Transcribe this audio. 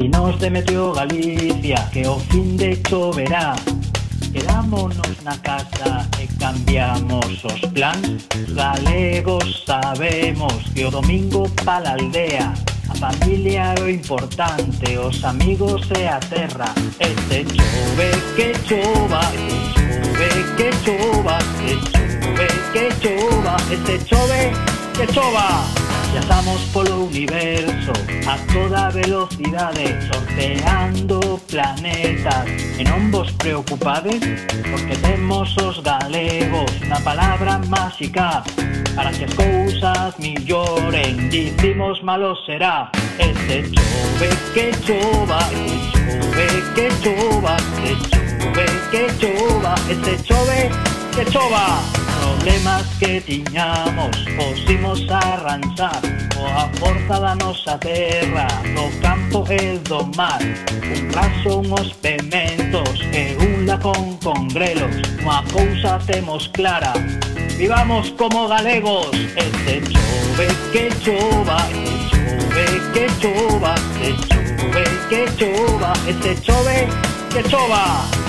Vinos de Meteo Galicia, que o fin de choverá. Quedámonos na casa e cambiamos os plans. Galegos sabemos que o domingo pa la aldea a familia é o importante, os amigos e a terra. Este chove que chova, este chove que chova, este chove que chova, este chove que chova. Viajamos polo universo a toda velocidade, sorteando planetas. E non vos preocupades, porque temos os galegos unha palabra máxica para que as cousas milloren. Dicimos malo será. Este chove que chova, este chove que chova, este chove que chova, este chove que chova. Problemas que tiñamos os imos arranxar coa forza da nosa terra, do campo e do mar. Un raso, unhos pementos e un lacón con grelos. Unha cousa temos clara: vivamos como galegos. Este chove que chova, este chove que chova, este chove que chova, este chove que chova.